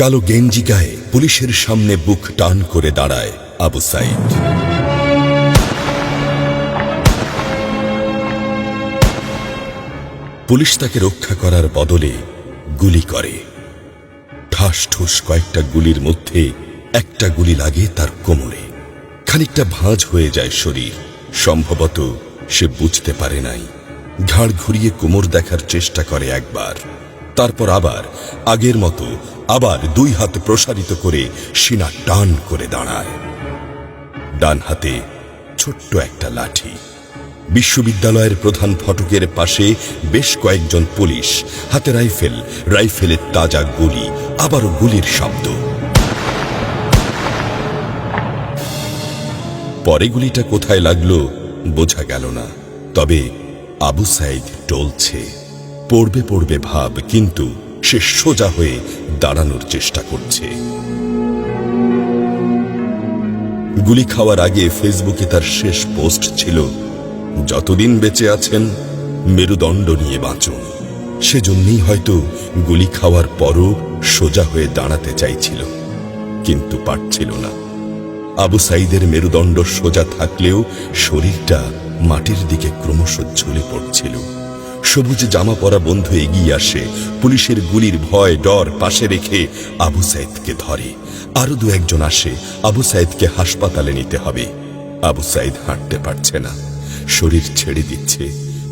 কালো গেঞ্জি গায়ে পুলিশের সামনে বুক টান করে দাঁড়ায় আবু সাইদ। পুলিশ তাকে রক্ষা করার বদলে গুলি করে। ঠাস ঠুস কয়েকটা গুলির মধ্যে একটা গুলি লাগে তার কোমরে। খানিকটা ভাঁজ হয়ে যায় শরীর। সম্ভবত সে বুঝতে পারে নাই। ঘাড় ঘুরিয়ে কোমর দেখার চেষ্টা করে একবার, তারপর আবার আগের মতো আবার দুই হাত প্রসারিত করে সিনা টান করে দাঁড়ায়। ডান হাতে ছোট্ট একটা লাঠি। বিশ্ববিদ্যালয়ের প্রধান ফটকের পাশে বেশ কয়েকজন পুলিশ, হাতে রাইফেল, রাইফেলের তাজা গুলি, আবারও গুলির শব্দ। পরে গুলিটা কোথায় লাগলো বোঝা গেল না। তবে আবু সাইদ টলছে। পড়বে পড়বে ভাব, কিন্তু সে সোজা হয়ে দাঁড়ানোর চেষ্টা করছে। গুলি খাওয়ার আগে ফেসবুকে তার শেষ পোস্ট ছিল, যতদিন বেঁচে আছেন মেরুদণ্ড নিয়ে বাঁচুন। সেজন্যই হয়তো গুলি খাওয়ার পরও সোজা হয়ে দাঁড়াতে চাইছিল, কিন্তু পারছিল না। আবু সাইদের মেরুদণ্ড সোজা থাকলেও শরীরটা মাটির দিকে ক্রমশ ঝুলে পড়ছিল। সবুজ জামা পরা বন্ধু এগিয়ে আসে, পুলিশের গুলির ভয় ডর পাশে রেখে আবু সাইদকে ধরে। আরো দু একজন আসে, আবু সাইদকে হাসপাতালে নিতে হবে। আবু সাইদ হাঁটতে পারছে না, শরীর ছেড়ে দিচ্ছে।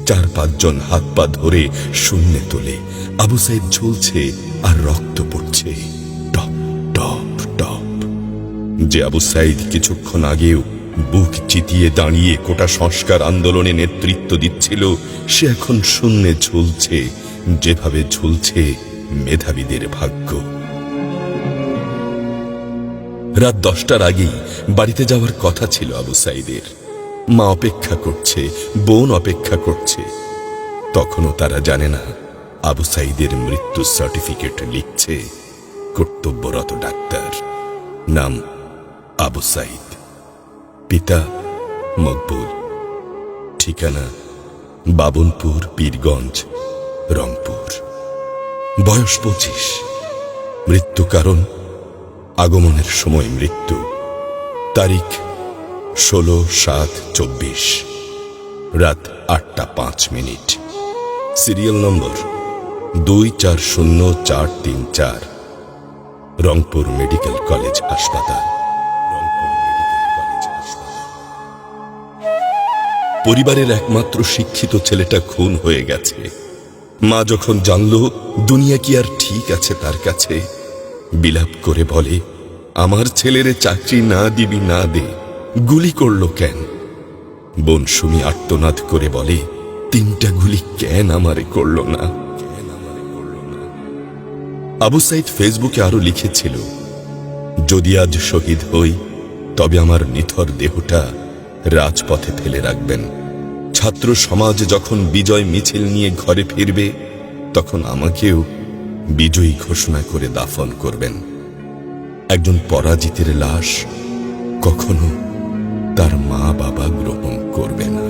4-5 জন হাত পা ধরে শূন্যে তোলে। আবু সাইদ ঝুলছে আর রক্ত পড়ছে টপ টপ টপ। যে আবু সাইদ কিছুক্ষণ আগেও বুক চিতিয়ে দাঁড়িয়ে কোটা সংস্কার আন্দোলনে নেতৃত্ব দিচ্ছিল, সে এখন শূন্যে ঝুলছে, যেভাবে ঝুলছে মেধাবীদের ভাগ্য। রাত 10টার আগেই বাড়িতে যাওয়ার কথা ছিল আবু সাইদের। মা অপেক্ষা করছে, বোন অপেক্ষা করছে। তখনও তারা জানে না আবু সাইদের মৃত্যু সার্টিফিকেট লিখছে কর্তব্যরত ডাক্তার। নাম আবু সাইদ, পিতা মকবুল, ঠিকানা বাবনপুর, পীরগঞ্জ, রংপুর। বয়স 25। মৃত্যু কারণ আগমনের সময় মৃত্যু। তারিখ 16/7/24, রাত 8টা 5 minute. Serial number 240434, Rangpur medical college হাসপাতাল। পরিবারের একমাত্র শিক্ষিত ছেলেটা খুন হয়ে গেছে। মা যখন জানল দুনিয়া কি আর ঠিক আছে তার কাছে, বিলাপ করে বলে, আমার ছেলেরে চাকরি না দিবি না দে, গুলি করলো কেন? বোন সুমি আর্তনাদ করে বলে, 3টা গুলি কেন আমারে করলো না? আবু সাইদ ফেসবুকে আরো লিখেছিল, যদি আজ শহীদ হই তবে আমার নিথর দেহটা রাজপথে ফেলে রাখবেন। ছাত্র সমাজ যখন বিজয় মিছিল নিয়ে ঘরে ফিরবে, তখন আমাকেও বিজয়ী ঘোষণা করে দাফন করবেন। একজন পরাজিতের লাশ কখনো তার মা বাবা গ্রহণ করবে না।